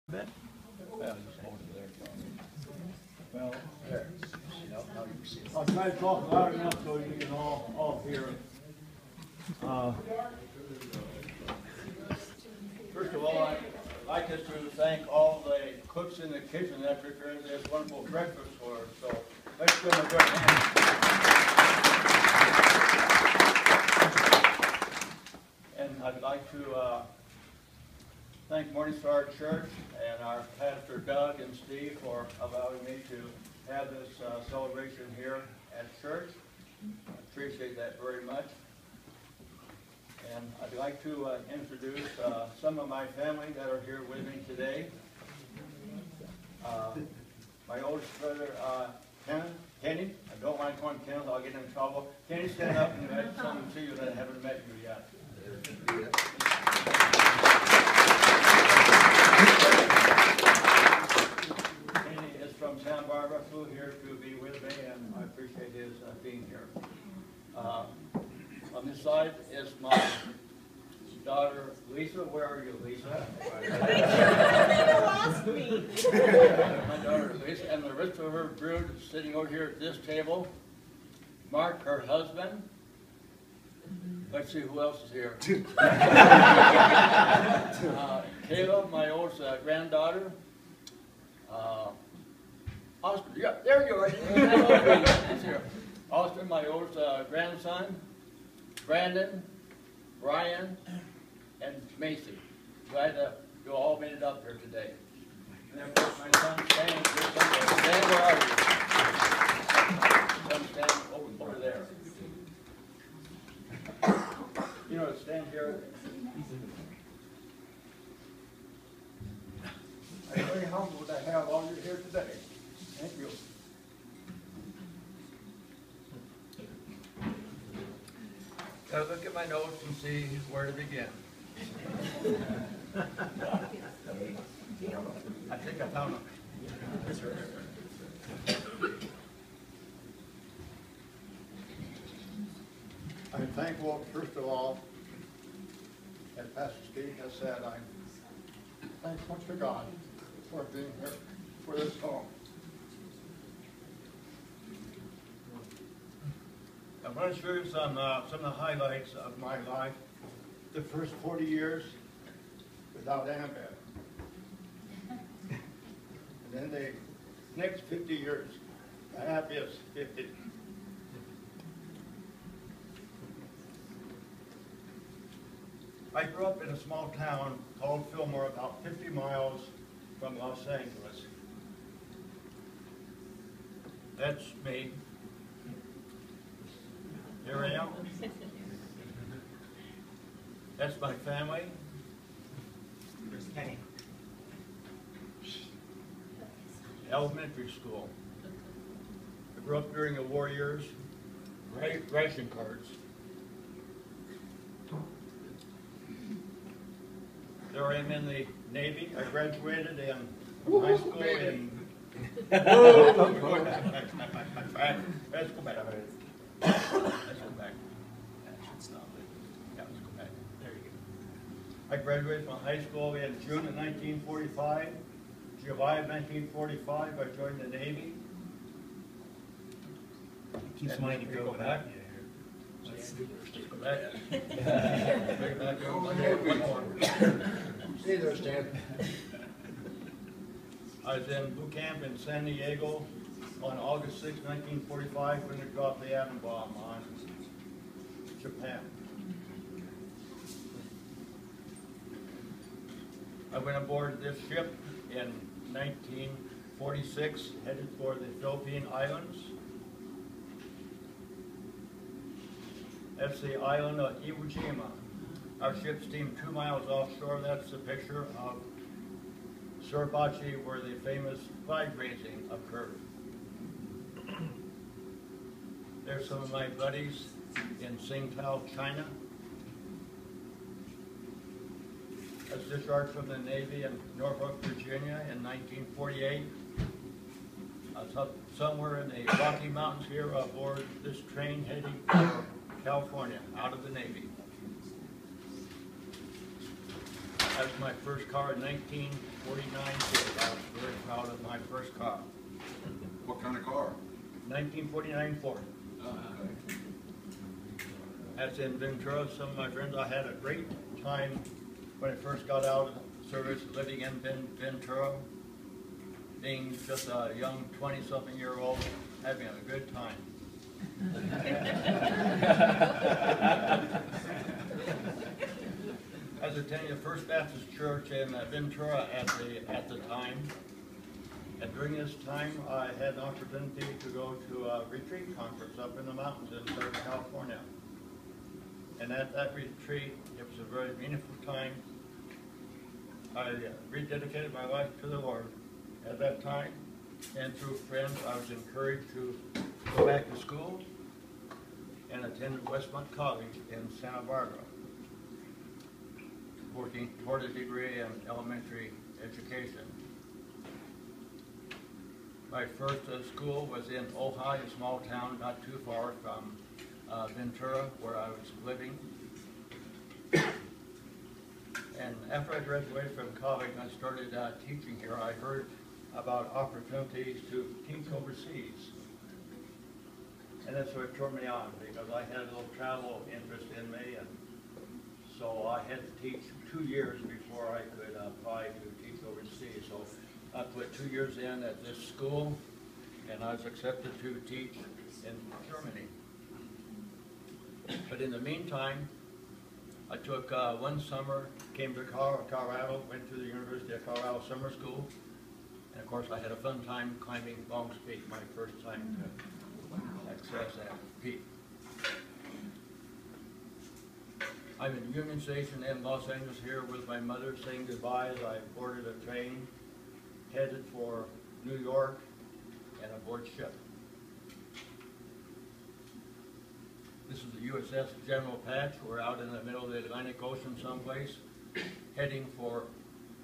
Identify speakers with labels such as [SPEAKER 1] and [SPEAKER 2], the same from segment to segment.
[SPEAKER 1] bit?
[SPEAKER 2] Well, just hold it there.
[SPEAKER 1] Well,
[SPEAKER 2] There. You know, now you can see it.
[SPEAKER 1] I'll try to talk loud enough so you can all hear it. First of all, I'd like us to thank all the cooks in the kitchen that prepared this wonderful breakfast for us. So let's give them a good hand. And I'd like to thank Morning Star Church and our pastor Doug and Steve for allowing me to have this celebration here at church. I appreciate that very much. And I'd like to introduce some of my family that are here with me today. My oldest brother, Kenny. I don't like calling Kenny, I'll get in trouble. Kenny, stand up and let someone see you that haven't met you yet. Kenny is from Santa Barbara, flew here to be with me, and I appreciate his being here. On this side is my daughter, Lisa. Where are you, Lisa?
[SPEAKER 3] You lost me.
[SPEAKER 1] My daughter, Lisa, and the rest of her brood sitting over here at this table. Mark, her husband. Let's see who else is here. Kayla, my oldest granddaughter. Austin, yeah, there you are. He's here. Austin, my oldest grandson. Brandon, Brian, and Macy. Glad you all made it up here today. And then of course my son Stan. Stan, where are you? Son Stan over there. You know, Stan here. I'm very humbled to have all you here today. Thank you.
[SPEAKER 2] Gotta look at my notes and see where to begin.
[SPEAKER 1] I think I found them. I'm thankful, first of all, as Pastor Steve has said, I'm thankful to God for being here for this home. I want to share some of the highlights of my life. The first 40 years without Annabelle. And then the next 50 years, the happiest 50. I grew up in a small town called Fillmore, about 50 miles from Los Angeles. That's me. Here I am. That's my family.
[SPEAKER 3] Where's Kenny?
[SPEAKER 1] Elementary school. I grew up during the war years. Ration cards. There I am in the Navy. I graduated in high school in... Let's go back. Let's go back. Yeah, let's go back. There you go. I graduated from high school in June of 1945. July of 1945, I joined the Navy.
[SPEAKER 4] Keeps wanting to go back.
[SPEAKER 1] Let's go back. Bring it back over. One more.
[SPEAKER 2] See there, Stan.
[SPEAKER 1] I was in boot camp in San Diego on August 6, 1945, when they dropped the atom bomb on Japan. I went aboard this ship in 1946, headed for the Philippine Islands. That's the island of Iwo Jima. Our ship steamed 2 miles offshore. That's the picture of Suribachi, where the famous flag raising occurred. There's some of my buddies in Tsingtao, China. I was discharged from the Navy in Norfolk, Virginia in 1948. I was up somewhere in the Rocky Mountains here aboard this train heading for California, out of the Navy. That was my first car in 1949 Ford. I was very proud of my first car.
[SPEAKER 5] What kind of car?
[SPEAKER 1] 1949 Ford.
[SPEAKER 5] Okay.
[SPEAKER 1] That's in Ventura. Some of my friends, I had a great time when I first got out of service, living in Ventura, being just a young 20-something-year-old, having a good time. I was attending the First Baptist Church in Ventura at the time. And during this time, I had an opportunity to go to a retreat conference up in the mountains in Southern California. And at that retreat, it was a very meaningful time. I rededicated my life to the Lord at that time. And through friends, I was encouraged to go back to school and attend Westmont College in Santa Barbara, working toward a degree in elementary education. My first school was in Ojai, a small town not too far from Ventura, where I was living. And after I graduated from college and I started teaching here, I heard about opportunities to teach overseas. And that's what turned me on, because I had a little travel interest in me, and so I had to teach 2 years before I could apply to teach overseas. So I put 2 years in at this school, and I was accepted to teach in Germany. But in the meantime, I took one summer, came to Colorado, went to the University of Colorado Summer School, and of course I had a fun time climbing Long's Peak, my first time to access that peak. I'm in Union Station in Los Angeles here with my mother, saying goodbye as I boarded a train, headed for New York, and aboard ship. This is the USS General Patch. We're out in the middle of the Atlantic Ocean someplace, heading for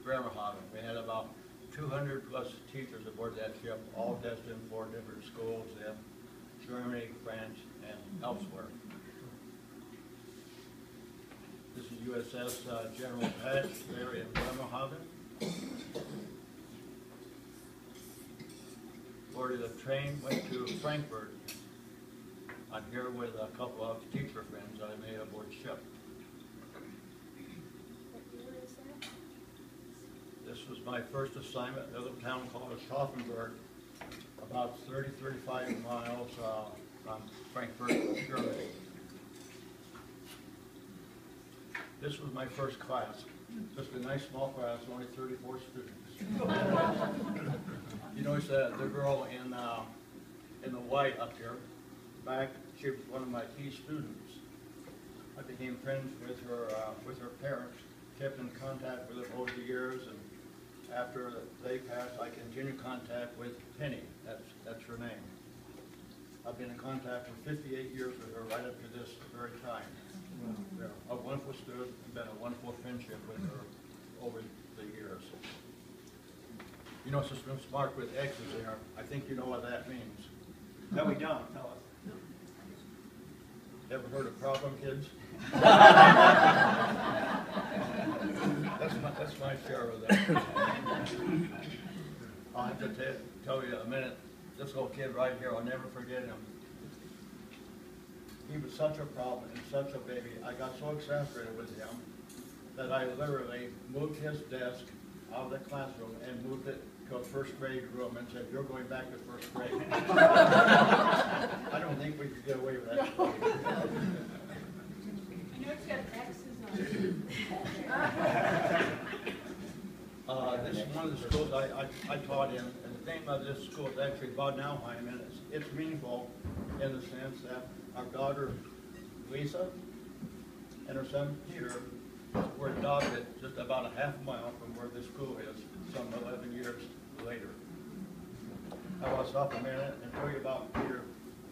[SPEAKER 1] Bremerhaven. We had about 200 plus teachers aboard that ship, all destined for different schools in Germany, France, and elsewhere. This is USS General Patch there in Bremerhaven. Boarded the train, went to Frankfurt. I'm here with a couple of teacher friends I made aboard ship. This was my first assignment in a little town called Schaffenburg, about 30-35 miles from Frankfurt, Germany. This was my first class. Just a nice small class, only 34 students. You notice the girl in the white up here, back, she was one of my key students. I became friends with her parents, kept in contact with her over the years, and after they passed, I continued contact with Penny. That's her name. I've been in contact for 58 years with her right up to this very time. Yeah, a wonderful student, been a wonderful friendship with her over the years. You know, Sister Smart with X's there. I think you know what that means. No, we don't. Tell us. Ever heard of problem kids? That's my share of that. I'll have to tell you a minute. This little kid right here, I'll never forget him. He was such a problem and such a baby. I got so exasperated with him that I literally moved his desk out of the classroom and moved it to a first grade room and said, "You're going back to first grade." I don't think we could get away with that.
[SPEAKER 3] You know it's got X's on it.
[SPEAKER 1] This is one of the schools I taught in, and the name of this school is actually Bad Nauheim, and it's meaningful in the sense that our daughter Lisa and her son Peter were adopted just about a half mile from where this school is, some 11 years later. I want to stop a minute and tell you about Peter.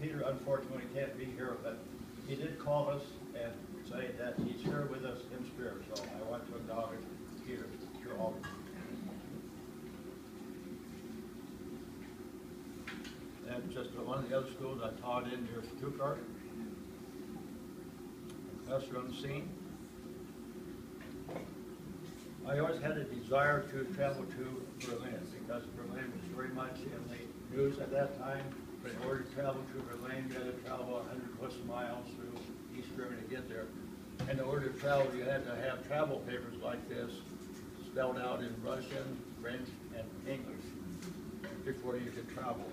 [SPEAKER 1] Peter unfortunately can't be here, but he did call us and say that he's here with us in spirit, so I want to acknowledge Peter here all. And just one of the other schools I taught in near Stuttgart. Professor on the scene. I I always had a desire to travel to Berlin because Berlin was very much in the news at that time. But in order to travel to Berlin, you had to travel 100 plus miles through East Germany to get there. And in order to travel, you had to have travel papers like this, spelled out in Russian, French, and English before you could travel.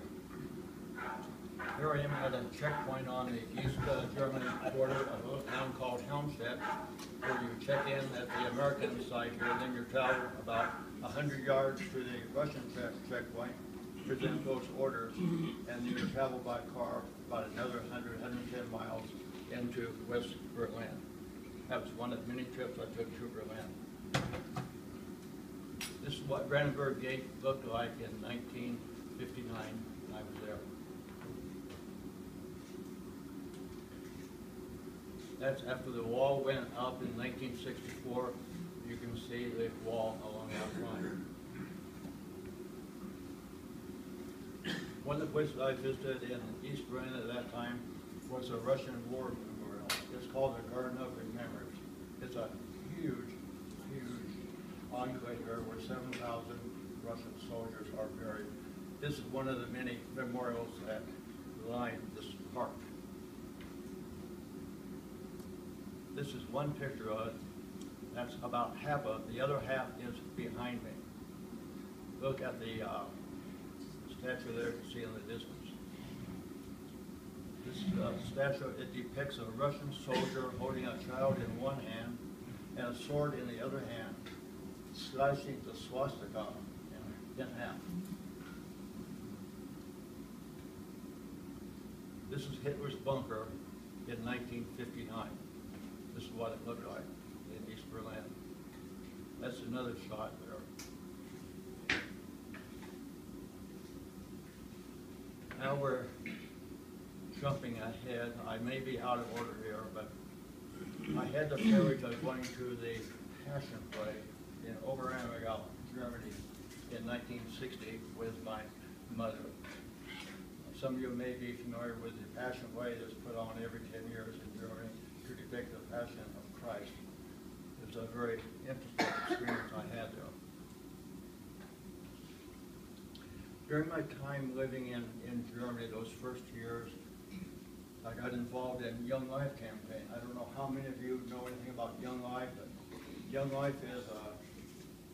[SPEAKER 1] Here I am at a checkpoint on the East German border of a little town called Helmstedt, where you check in at the American side here, and then you travel about 100 yards to the Russian checkpoint, present those orders, and then you travel by car about another 100, 110 miles into West Berlin. That was one of the many trips I took to Berlin. This is what Brandenburg Gate looked like in 1959 when I was there. That's after the wall went up in 1964. You can see the wall along that line. One of the places I visited in East Berlin at that time was a Russian War Memorial. It's called the Garden of Remembrance. It's a huge, huge enclave there where 7,000 Russian soldiers are buried. This is one of the many memorials that line this park. This is one picture of it. That's about half of it. The other half is behind me. Look at the statue there, you can see in the distance. This statue, it depicts a Russian soldier holding a child in one hand and a sword in the other hand, slicing the swastika in half. This is Hitler's bunker in 1959. This is what it looked like in East Berlin. That's another shot there. Now we're jumping ahead. I may be out of order here, but I had the privilege of going to the Passion Play in Oberammergau, Germany in 1960 with my mother. Some of you may be familiar with the Passion Play that's put on every 10 years in Germany to depict the Passion of Christ. It's a very interesting experience I had there. During my time living in Germany, those first years, I got involved in Young Life campaign. I don't know how many of you know anything about Young Life, but Young Life is an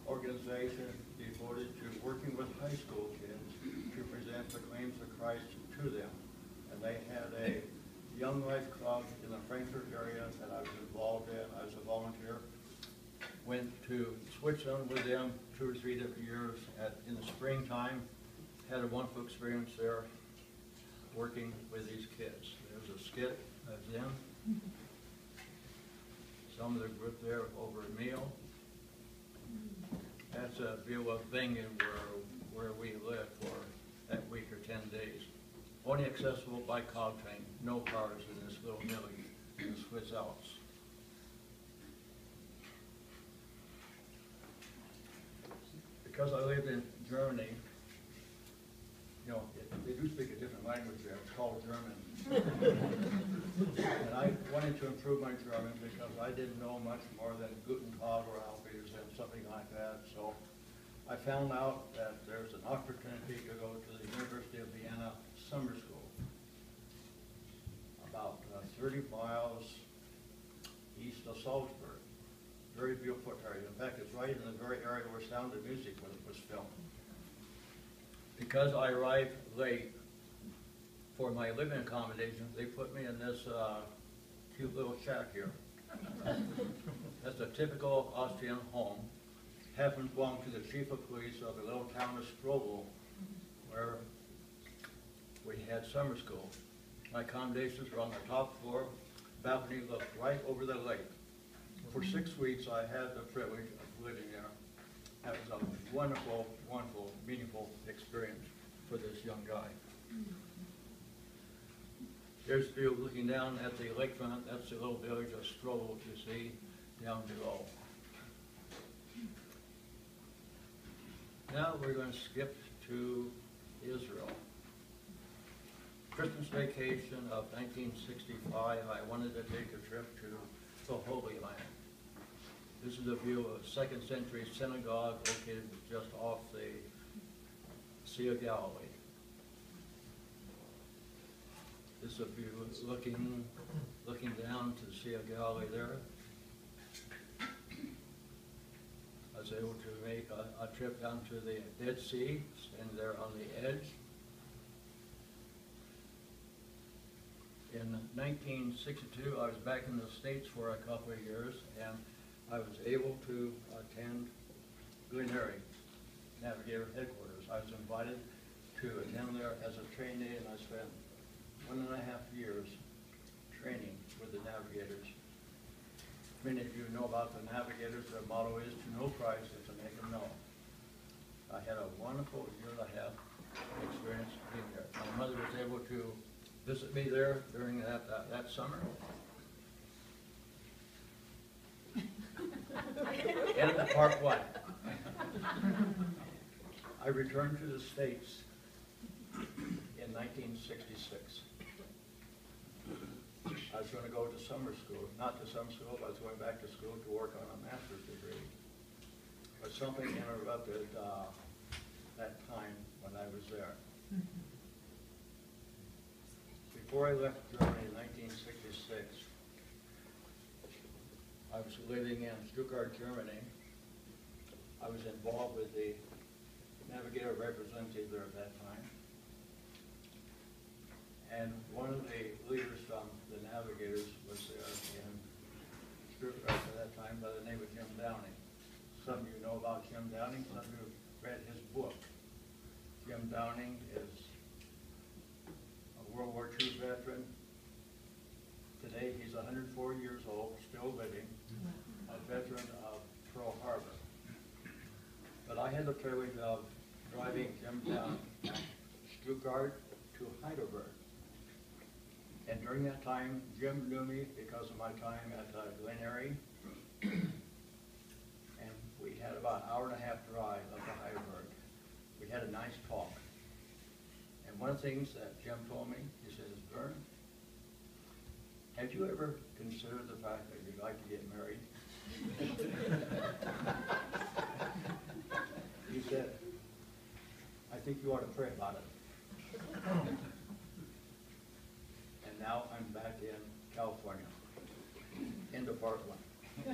[SPEAKER 1] organization devoted to working with high school kids to present the claims of Christ to them. And they had a Young Life Club in the Frankfurt area that I was involved in. I was a volunteer. Went to Switzerland with them 2 or 3 different years in the springtime. Had a wonderful experience there working with these kids. There's a skit of them. Some of the group there over a meal. That's a view of Bingen where we live for that week or 10 days. Only accessible by cow train, no cars in this little village in the Swiss Alps. Because I lived in Germany, you know, they do speak a different language there. It's called German. And I wanted to improve my German because I didn't know much more than Guten Tag or Auf Wiedersehen, something like that. So I found out that there's an opportunity to go to the University of Vienna summer school, about 30 miles east of Salzburg. Very beautiful area. In fact, it's right in the very area where Sound of Music was filmed. Because I arrived late for my living accommodation, they put me in this cute little shack here. That's a typical Austrian home. Happened to belong to the chief of police of the little town of Strobel, where we had summer school. My accommodations were on the top floor. Balcony looked right over the lake. For 6 weeks, I had the privilege of living there. That was a wonderful, wonderful, meaningful experience for this young guy. Here's the view looking down at the lakefront. That's the little village of Strobel you see down below. Now we're going to skip to Israel. Christmas vacation of 1965, I wanted to take a trip to the Holy Land.
[SPEAKER 2] This is a view of a second century synagogue located just off the Sea of Galilee. This is a view looking down to the Sea of Galilee there. I was able to make a trip down to the Dead Sea, stand there on the edge. In 1962, I was back in the States for a couple of years, and I was able to attend Glen Eyrie Navigator Headquarters. I was invited to attend there as a trainee, and I spent 1.5 years training with the navigators. Many of you know about the navigators. Their motto is to know Christ and to make him known. I had a wonderful 1.5 year experience being there. My mother was able to visit me there during that summer. End of part one. I returned to the States in 1966. I was going to go to summer school, not to summer school, but I was going back to school to work on a master's degree. But something interrupted that time when I was there. Before I left Germany in 1966, I was living in Stuttgart, Germany. I was involved with the navigator representative there at that time. And one of the leaders from the navigators was there in Stuttgart at that time by the name of Jim Downing. Some of you know about Jim Downing, some of you read his book. Jim Downing is a World War II veteran. Today he's 104 years old, still living, a veteran of Pearl Harbor. But I had the privilege of driving Jim down Stuttgart to Heidelberg. And during that time, Jim knew me because of my time at Glen Eyrie. And we had about an 1.5 hour drive up to Heidelberg. We had a nice talk. And one of the things that Jim told me, he says, Vern, have you ever considered the fact that you'd like to get married? He said, I think you ought to pray about it. And now I'm back in California. End of part one.
[SPEAKER 4] I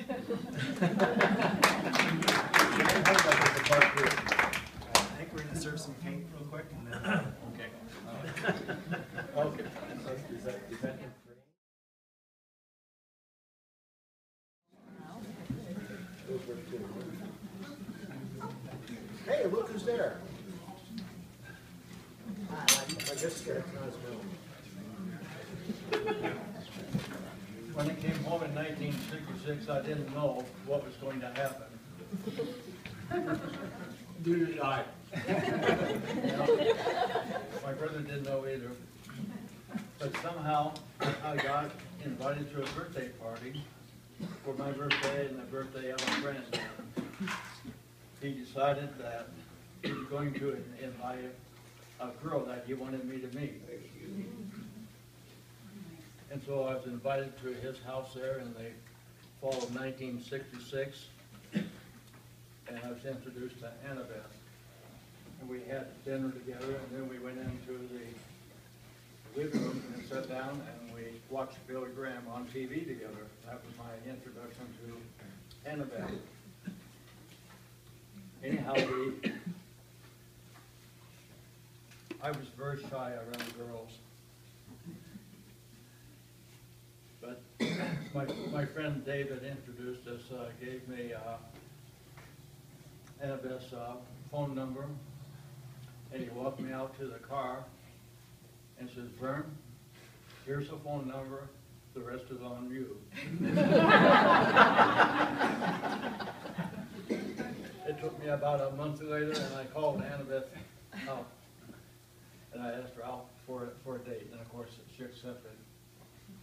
[SPEAKER 4] think we're gonna serve some cake real quick and then.
[SPEAKER 2] Okay. Okay.
[SPEAKER 4] Is that it for me? Hey, look who's there. I just got
[SPEAKER 2] When I came home in 1966, I didn't know what was going to happen.
[SPEAKER 4] Neither did I.
[SPEAKER 2] My brother didn't know either. But somehow I got invited to a birthday party for my birthday and the birthday of a friend. He decided that he was going to invite a girl that he wanted me to meet. And so I was invited to his house there in the fall of 1966, and I was introduced to Annabeth. And we had dinner together, and then we went into the living room and sat down, and we watched Billy Graham on TV together. That was my introduction to Annabeth. Anyhow, I was very shy around girls. But my friend David introduced us, gave me Annabeth's phone number, and he walked me out to the car and says, Vern, here's the phone number, the rest is on you. It took me about a month later, and I called Annabeth out, and I asked her out for a date, and of course she accepted.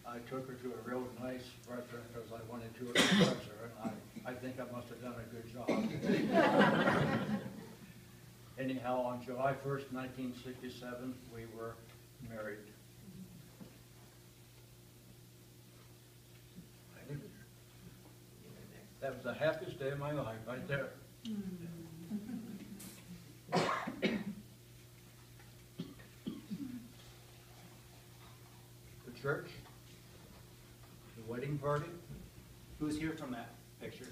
[SPEAKER 2] I took her to a real nice restaurant because I wanted to impress her, and I think I must have done a good job. Anyhow, on July 1st, 1967, we were married. That was the happiest day of my life, right there. The church, the wedding party.
[SPEAKER 4] Who's here from that picture?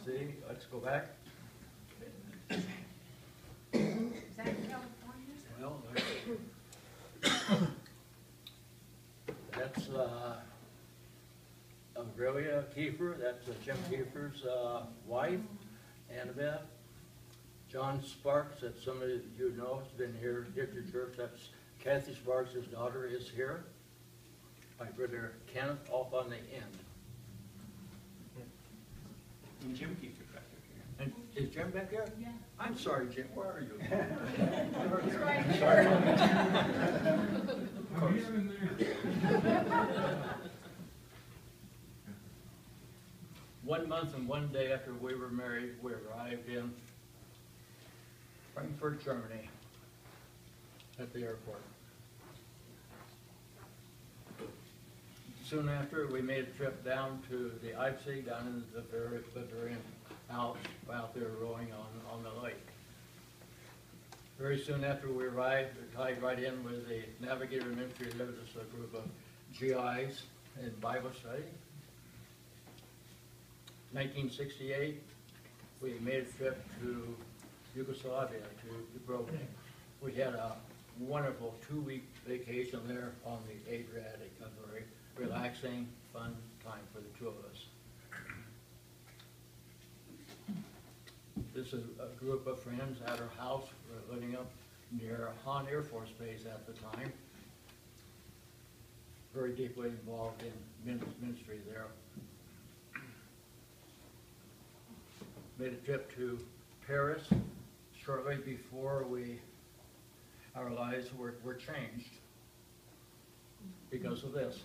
[SPEAKER 2] See, let's go back.
[SPEAKER 3] Is that in California?
[SPEAKER 2] Well, that's Aurelia Kiefer, that's Jim Kiefer's wife, Annabeth. John Sparks, that some of you know, has been here at your church. That's Kathy Sparks, his daughter, is here. My brother Kenneth off on the end.
[SPEAKER 4] And Jim Kiefer back there.
[SPEAKER 2] And is Jim back there?
[SPEAKER 3] Yeah.
[SPEAKER 2] I'm sorry, Jim, where are you?
[SPEAKER 3] He's right
[SPEAKER 2] Sorry.
[SPEAKER 3] here.
[SPEAKER 2] 1 month and 1 day after we were married, we arrived in Frankfurt, Germany, at the airport. Soon after, we made a trip down to the Eibsee, down in the Bavarian Alps, out there rowing on the lake. Very soon after we arrived, we tied right in with the Navigator Ministry. There was a group of GIs in Bible study. 1968, we made a trip to Yugoslavia, to Dubrovnik. We had a wonderful 2-week vacation there on the Adriatic, a very relaxing, fun time for the two of us. This is a group of friends at our house. We're living up near Hahn Air Force Base at the time. Very deeply involved in ministry there. Made a trip to Paris shortly before our lives were changed because of this.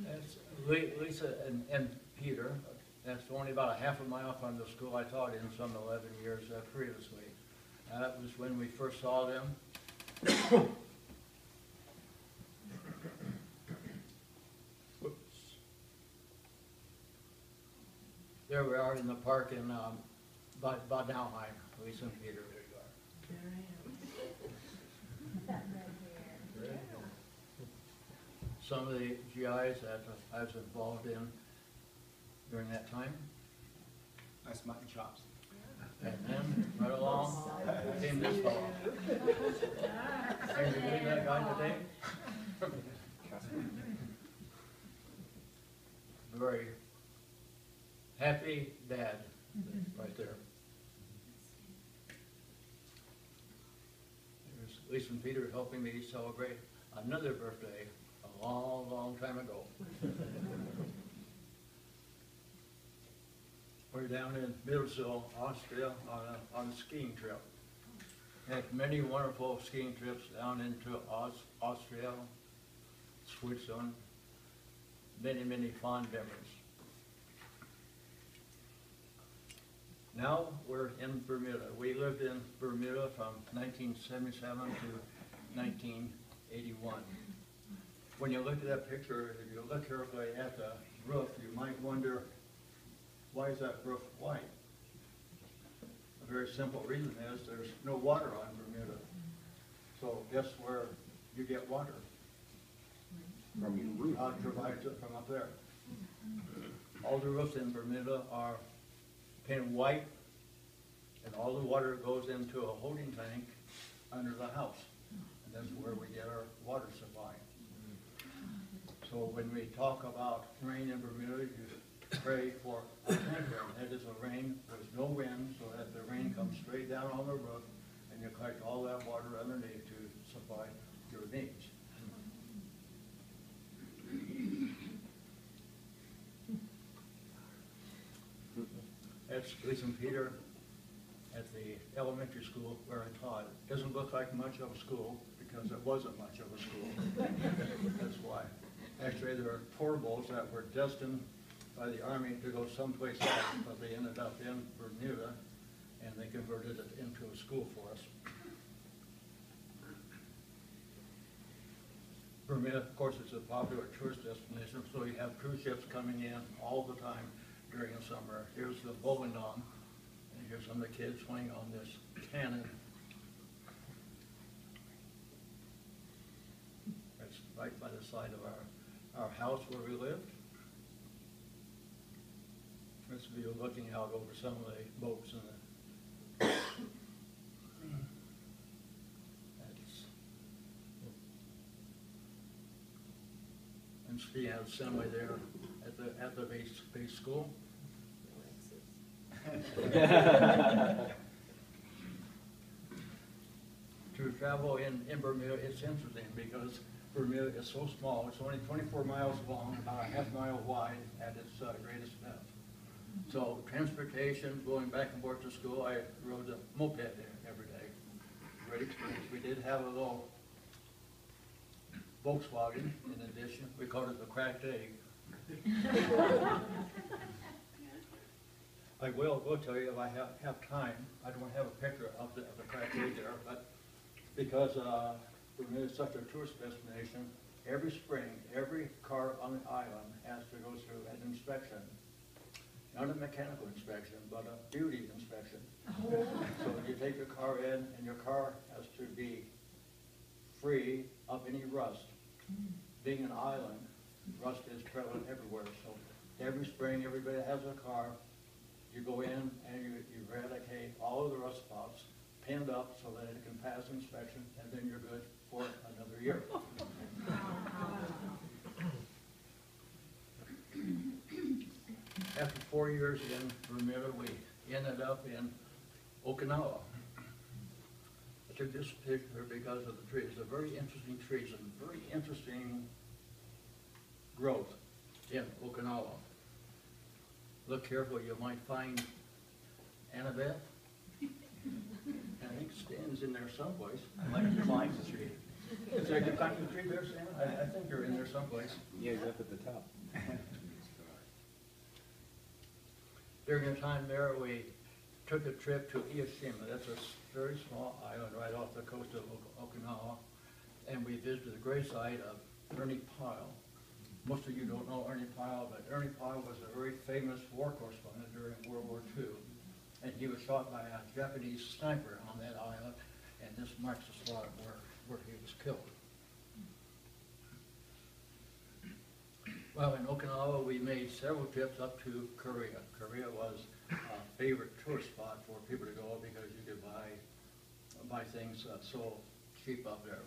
[SPEAKER 2] That's Lisa and Peter. That's only about a half a mile from the school I taught in some 11 years previously. That was when we first saw them. There we are in the park in Bad Nauheim, Lisa and Peter. There you are. Some of the GIs that I was involved in during that time.
[SPEAKER 4] Nice mutton chops.
[SPEAKER 2] And then, right along, came this fellow. Can you believe that guy today? Very happy dad, right there. There's Lisa and Peter helping me celebrate another birthday a long, long time ago. We're down in Middlesbrough, Austria, on a skiing trip. Had many wonderful skiing trips down into Austria, Switzerland, many, many fond memories. Now we're in Bermuda. We lived in Bermuda from 1977 to 1981. When you look at that picture, if you look carefully at the roof, you might wonder, why is that roof white? A very simple reason is there's no water on Bermuda. So guess where you get water?
[SPEAKER 5] From your roof.
[SPEAKER 2] God provides it from up there. All the roofs in Bermuda are painted white, and all the water goes into a holding tank under the house. And that's where we get our water supply. So when we talk about rain in Bermuda, you pray for a rain. That is a rain with no wind, so that the rain comes straight down on the roof, and you collect all that water underneath to supply your needs. That's Lisa and Peter at the elementary school where I taught. It doesn't look like much of a school because it wasn't much of a school. That's why. Actually, there are portables that were destined by the Army to go someplace else, but they ended up in Bermuda, and they converted it into a school for us. Bermuda, of course, is a popular tourist destination, so you have cruise ships coming in all the time during the summer. Here's the bowling dome, and here's some of the kids swinging on this cannon. That's right by the side of our house where we lived. This view looking out over some of the boats and and Steve has a semi there at the base school. To travel in Bermuda, it's interesting because Bermuda is so small. It's only 24 miles long, about a half mile wide at its greatest depth. So transportation, going back and forth to school, I rode a moped every day. Great experience. We did have a little Volkswagen in addition. We called it the cracked egg. I will tell you if I have time. I don't have a picture of the cracked egg there, but because Bermuda is such a tourist destination, every spring, every car on the island has to go through an inspection. Not a mechanical inspection, but a beauty inspection. So you take your car in, and your car has to be free of any rust. Being an island, rust is prevalent everywhere. So every spring, everybody has a car. You go in and you eradicate all of the rust spots, pinned up so that it can pass inspection, and then you're good for another year. After 4 years in Bermuda, we ended up in Okinawa. I took this picture because of the trees. They're very interesting trees and very interesting growth in Okinawa. Look careful, you might find Annabeth. I think Stan's in there someplace.
[SPEAKER 4] I like to climb the tree.
[SPEAKER 2] Is there a climbing tree there, Stan? I think you're in there someplace.
[SPEAKER 5] Yeah, he's up at the top.
[SPEAKER 2] During the time there, we took a trip to Ieshima. That's a very small island right off the coast of Okinawa. And we visited the gravesite of Ernie Pyle. Most of you don't know Ernie Pyle, but Ernie Pyle was a very famous war correspondent during World War II. And he was shot by a Japanese sniper on that island, and this marks the spot where he was killed. Well, in Okinawa, we made several trips up to Korea. Korea was a favorite tourist spot for people to go because you could buy things so cheap up there.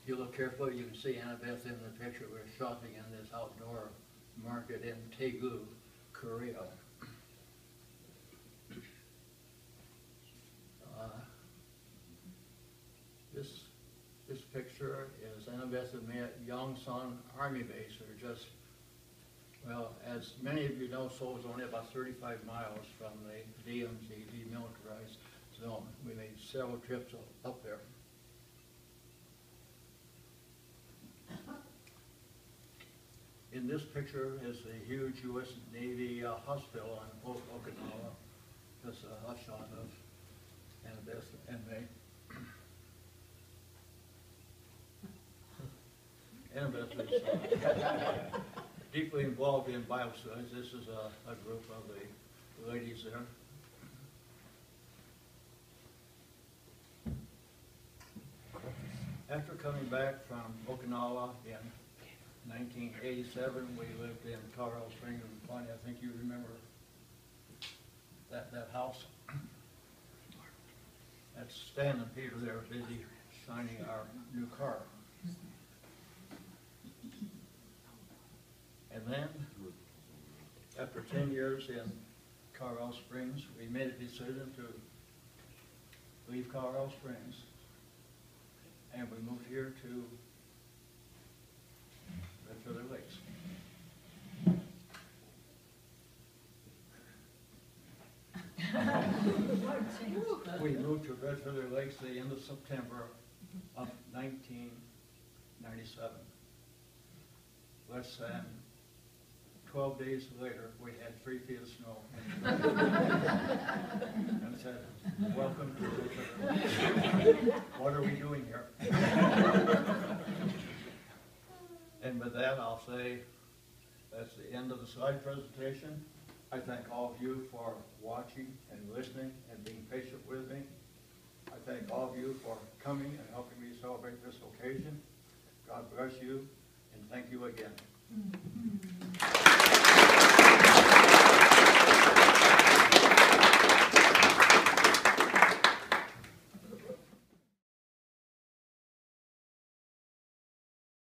[SPEAKER 2] If you look carefully, you can see Annabeth in the picture. We're shopping in this outdoor market in Daegu, Korea. This picture is Annabeth and me at Yongsan Army Base. They're just, well, as many of you know, Seoul is only about 35 miles from the DMZ, demilitarized zone. We made several trips up there. In this picture is the huge U.S. Navy hospital on Okinawa. That's a shot of Annabeth and me. Annabeth is deeply involved in biostudies. This is a group of the ladies there. After coming back from Okinawa in 1987, we lived in Colorado Springs and Pawnee. I think you remember that house. That's Stan and Peter there busy shining our new car. And then, after 10 years in Colorado Springs, we made a decision to leave Colorado Springs, and we moved here to Red Feather Lakes. We moved to Red Feather Lakes the end of September of 1997. Less than 12 days later, we had 3 feet of snow. And said, welcome to Red Feather Lakes. What are we doing here?
[SPEAKER 1] And with that, I'll say, that's the end of the slide presentation. I thank all of you for watching and listening and being patient with me. I thank all of you for coming and helping me celebrate this occasion. God bless you, and thank you again.